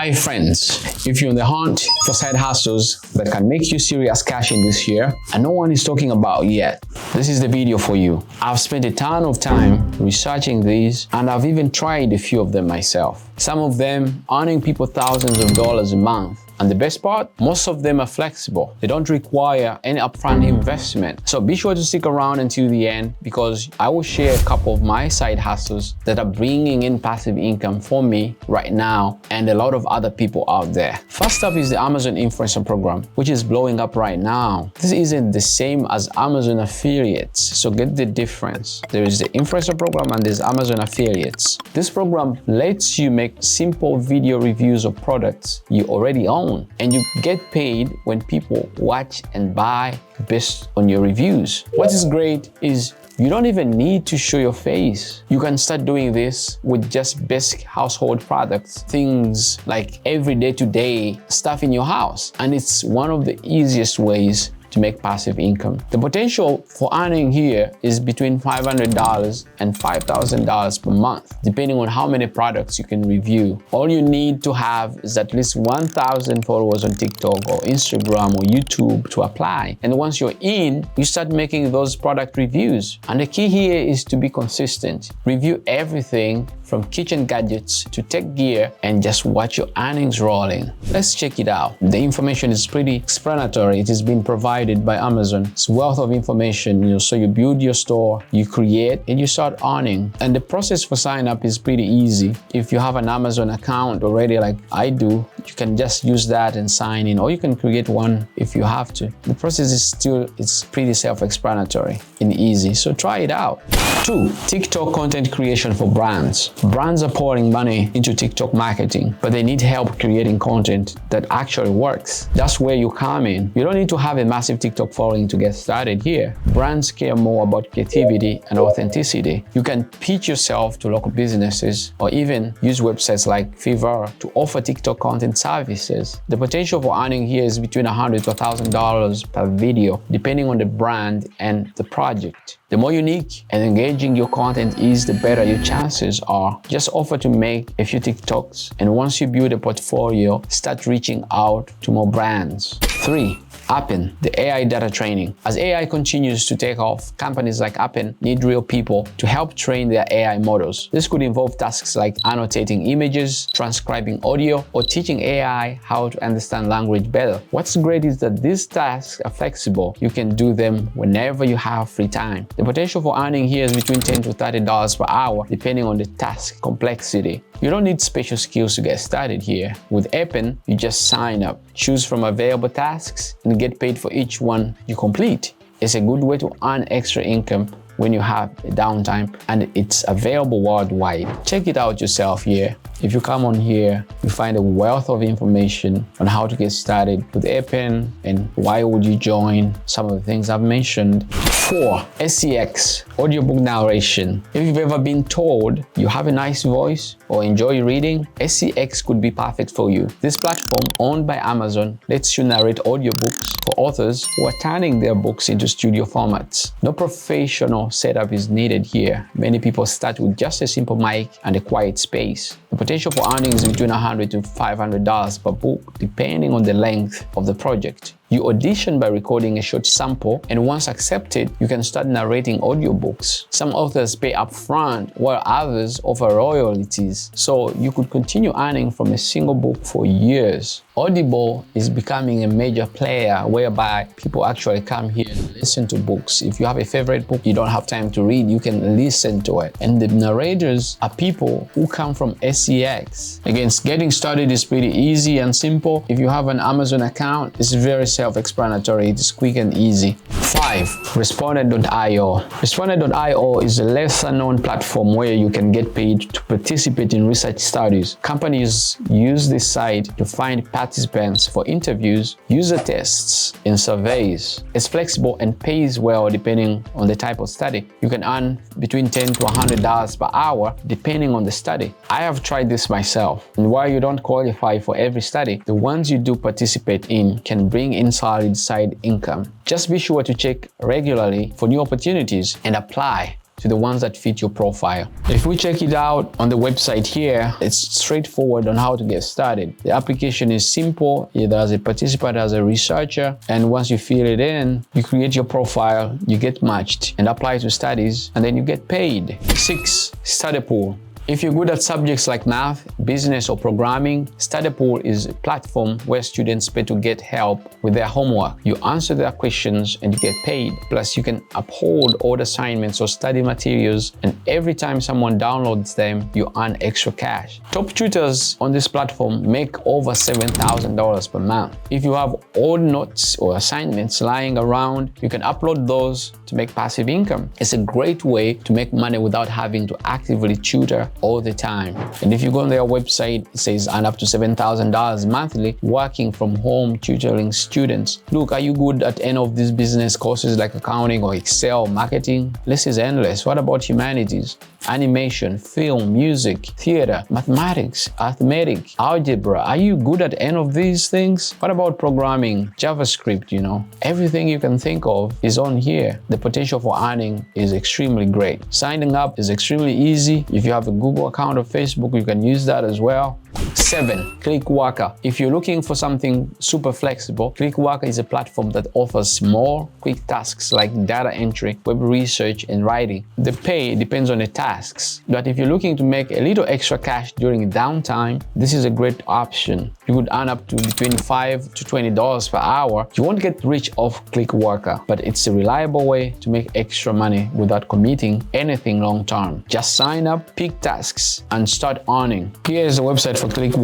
Hi friends, if you're on the hunt for side hustles that can make you serious cash in this year and no one is talking about yet, this is the video for you. I've spent a ton of time researching these and I've even tried a few of them myself. Some of them earning people thousands of dollars a month. And the best part, most of them are flexible. They don't require any upfront investment. So be sure to stick around until the end because I will share a couple of my side hustles that are bringing in passive income for me right now and a lot of other people out there. First up is the Amazon Influencer Program, which is blowing up right now. This isn't the same as Amazon Affiliates, so get the difference. There is the Influencer Program and there's Amazon Affiliates. This program lets you make simple video reviews of products you already own. And you get paid when people watch and buy based on your reviews. What is great is you don't even need to show your face. You can start doing this with just basic household products, things like everyday to-day stuff in your house. And it's one of the easiest ways to make passive income. The potential for earning here is between $500 and $5,000 per month, depending on how many products you can review. All you need to have is at least 1,000 followers on TikTok or Instagram or YouTube to apply. And once you're in, you start making those product reviews. And the key here is to be consistent. Review everything from kitchen gadgets to tech gear and just watch your earnings rolling. Let's check it out. The information is pretty explanatory. It has been provided by Amazon. It's wealth of information, so you build your store, you create, and you start earning. And the process for sign up is pretty easy. If you have an Amazon account already like I do, you can just use that and sign in, or you can create one if you have to. The process is it's pretty self-explanatory and easy, so try it out. 2. TikTok content creation for brands. Brands are pouring money into TikTok marketing, but they need help creating content that actually works. That's where you come in. You don't need to have a massive TikTok following to get started here. Brands care more about creativity and authenticity. You can pitch yourself to local businesses or even use websites like Fiverr to offer TikTok content services. The potential for earning here is between $100 to $1,000 per video, depending on the brand and the project. The more unique and engaging your content is, the better your chances are. Just offer to make a few TikToks, and once you build a portfolio, start reaching out to more brands. 3. Appen, the AI data training. As AI continues to take off, companies like Appen need real people to help train their AI models. This could involve tasks like annotating images, transcribing audio, or teaching AI how to understand language better. What's great is that these tasks are flexible. You can do them whenever you have free time. The potential for earning here is between $10 to $30 per hour, depending on the task complexity. You don't need special skills to get started here. With Appen, you just sign up, choose from available tasks, and get paid for each one you complete. It's a good way to earn extra income when you have a downtime, and it's available worldwide. Check it out yourself here. If you come on here, you find a wealth of information on how to get started with Appen and why would you join, some of the things I've mentioned. 4. SCX, Audiobook Narration. If you've ever been told you have a nice voice or enjoy reading, SCX could be perfect for you. This platform, owned by Amazon, lets you narrate audiobooks for authors who are turning their books into studio formats. No professional setup is needed here. Many people start with just a simple mic and a quiet space. The potential for earnings is between $100 to $500 per book, depending on the length of the project. You audition by recording a short sample, and once accepted, you can start narrating audiobooks. Some authors pay upfront, while others offer royalties, so you could continue earning from a single book for years. Audible is becoming a major player whereby people actually come here and listen to books. If you have a favorite book you don't have time to read, you can listen to it. And the narrators are people who come from SCX. Again, getting started is pretty easy and simple. If you have an Amazon account, it's very self-explanatory. It's quick and easy. 5. Responded.io. Responded.io is a lesser-known platform where you can get paid to participate in research studies. Companies use this site to find participants for interviews, user tests, and surveys. It's flexible and pays well depending on the type of study. You can earn between $10 to $100 per hour depending on the study. I have tried this myself, and while you don't qualify for every study, the ones you do participate in can bring in solid side income. Just be sure to check regularly for new opportunities and apply. to the ones that fit your profile. If we check it out on the website here, it's straightforward on how to get started. The application is simple, either as a participant, as a researcher, and once you fill it in, you create your profile, you get matched and apply to studies, and then you get paid. 6. Study pool. If you're good at subjects like math, business, or programming, Study Pool is a platform where students pay to get help with their homework. You answer their questions and you get paid. Plus, you can upload old assignments or study materials, and every time someone downloads them, you earn extra cash. Top tutors on this platform make over $7,000 per month. If you have old notes or assignments lying around, you can upload those to make passive income. It's a great way to make money without having to actively tutor all the time. And if you go on their website, it says earn up to $7,000 monthly working from home tutoring students. Look, are you good at any of these business courses like accounting or Excel, marketing? List is endless. What about humanities? Animation, film, music, theater, mathematics, arithmetic, algebra. Are you good at any of these things? What about programming, JavaScript, Everything you can think of is on here. The potential for earning is extremely great. Signing up is extremely easy. If you have a Google account or Facebook, you can use that as well. 7. Clickworker. If you're looking for something super flexible, Clickworker is a platform that offers small, quick tasks like data entry, web research, and writing. The pay depends on the tasks, but if you're looking to make a little extra cash during downtime, this is a great option. You could earn up to between $5 to $20 per hour. You won't get rich off Clickworker, but it's a reliable way to make extra money without committing anything long term. Just sign up, pick tasks, and start earning. Here's the website for Clickworker.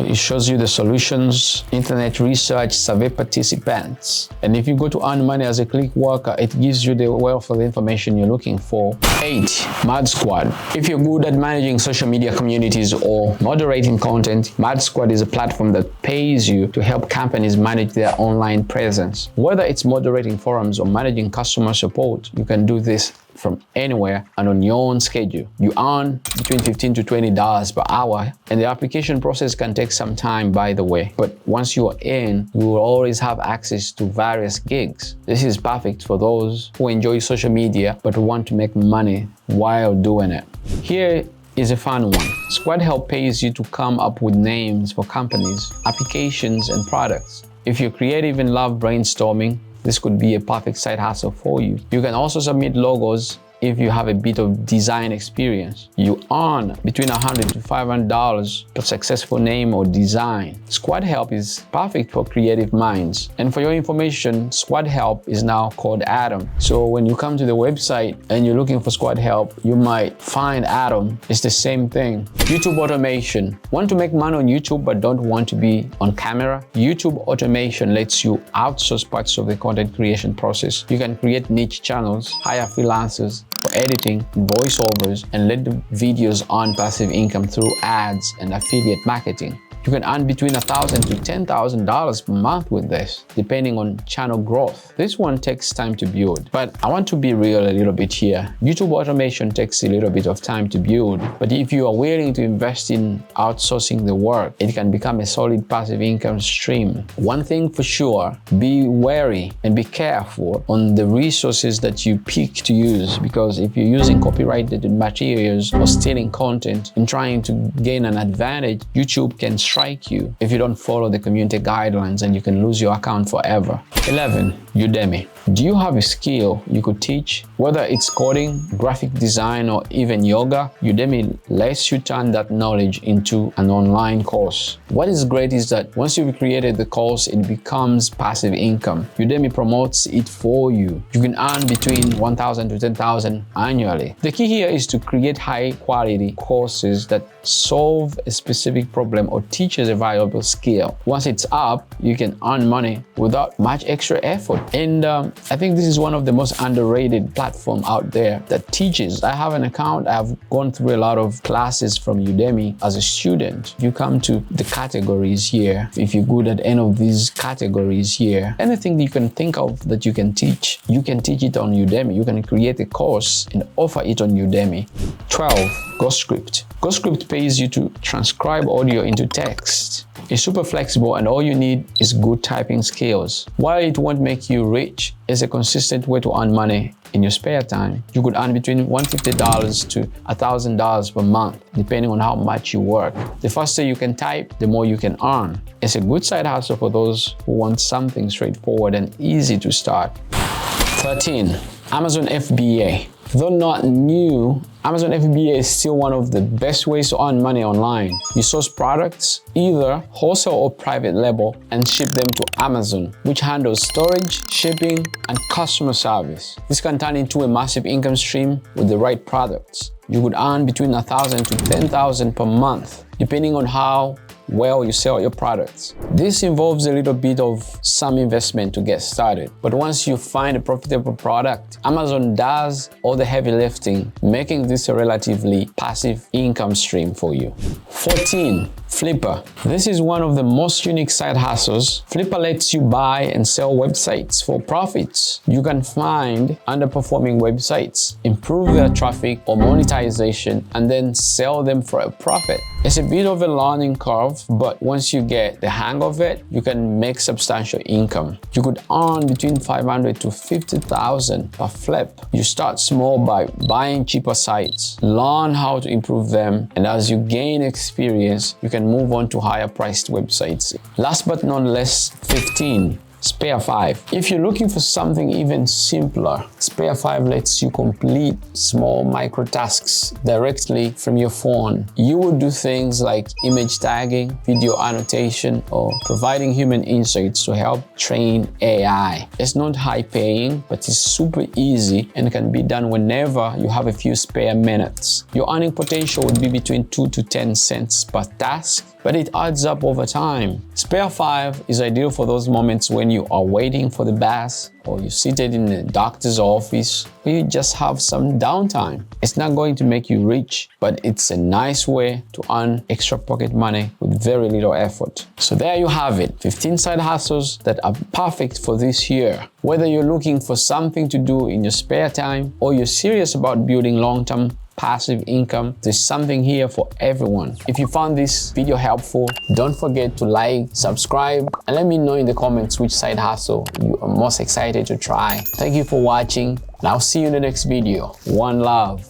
It shows you the solutions, internet research, survey participants. And if you go to earn money as a Clickworker, it gives you the wealth of information you're looking for. 8. ModSquad. If you're good at managing social media communities or moderating content, ModSquad is a platform that pays you to help companies manage their online presence. Whether it's moderating forums or managing customer support, you can do this from anywhere and on your own schedule. You earn between $15 to $20 per hour, and the application process can take some time, by the way. But once you are in, you will always have access to various gigs. This is perfect for those who enjoy social media but want to make money while doing it. Here is a fun one. Squadhelp pays you to come up with names for companies, applications, and products. If you're creative and love brainstorming, this could be a perfect side hustle for you. You can also submit logos if you have a bit of design experience. You earn between $100 to $500 per successful name or design. Squadhelp is perfect for creative minds. And for your information, Squadhelp is now called Appen. So when you come to the website and you're looking for Squadhelp, you might find Appen. It's the same thing. YouTube automation. Want to make money on YouTube but don't want to be on camera? YouTube automation lets you outsource parts of the content creation process. You can create niche channels, hire freelancers for editing, voiceovers, and let the videos earn passive income through ads and affiliate marketing. You can earn between $1,000 to $10,000 per month with this, depending on channel growth. This one takes time to build, but I want to be real a little bit here. YouTube automation takes a little bit of time to build, but if you are willing to invest in outsourcing the work, it can become a solid passive income stream. One thing for sure, be wary and be careful on the resources that you pick to use, because if you're using copyrighted materials or stealing content and trying to gain an advantage, YouTube can strike you if you don't follow the community guidelines, and you can lose your account forever. 11. Udemy. Do you have a skill you could teach? Whether it's coding, graphic design, or even yoga, Udemy lets you turn that knowledge into an online course. What is great is that once you've created the course, it becomes passive income. Udemy promotes it for you. You can earn between $1,000 to $10,000 annually. The key here is to create high-quality courses that solve a specific problem or teaches a valuable skill. Once it's up, you can earn money without much extra effort. And I think this is one of the most underrated platforms out there that teaches. I have an account. I've gone through a lot of classes from Udemy as a student. You come to the categories here. If you're good at any of these categories here, anything you can think of that you can teach it on Udemy. You can create a course and offer it on Udemy. 12. GoTranscript. GoTranscript pays you to transcribe audio into text. is super flexible and all you need is good typing skills. While it won't make you rich, it's a consistent way to earn money in your spare time. You could earn between $150 to $1,000 per month, depending on how much you work. The faster you can type, the more you can earn. It's a good side hustle for those who want something straightforward and easy to start. 13. Amazon FBA. Though not new, Amazon FBA is still one of the best ways to earn money online. You source products, either wholesale or private label, and ship them to Amazon, which handles storage, shipping, and customer service. This can turn into a massive income stream with the right products. You could earn between $1,000 to $10,000 per month, depending on how well you sell your products. This involves a little bit of some investment to get started, but once you find a profitable product, Amazon does all the heavy lifting, making this a relatively passive income stream for you. 14. Flippa. This is one of the most unique side hustles. Flippa lets you buy and sell websites for profits. You can find underperforming websites, improve their traffic or monetization, and then sell them for a profit. It's a bit of a learning curve, but once you get the hang of it, you can make substantial income. You could earn between $500 to $50,000 per flip. You start small by buying cheaper sites, learn how to improve them, and as you gain experience, you can move on to higher priced websites. Last but not least, 15. Spare 5. If you're looking for something even simpler, Spare 5 lets you complete small micro tasks directly from your phone. You would do things like image tagging, video annotation, or providing human insights to help train AI. It's not high paying, but it's super easy and can be done whenever you have a few spare minutes. Your earning potential would be between 2 to 10 cents per task, but it adds up over time. Spare 5 is ideal for those moments when you are waiting for the bus, or you're seated in the doctor's office, or you just have some downtime. It's not going to make you rich, but it's a nice way to earn extra pocket money with very little effort. So there you have it, 15 side hustles that are perfect for this year. Whether you're looking for something to do in your spare time, or you're serious about building long-term passive income, there's something here for everyone. If you found this video helpful, don't forget to like, subscribe, and let me know in the comments which side hustle you are most excited to try. Thank you for watching, and I'll see you in the next video. One love.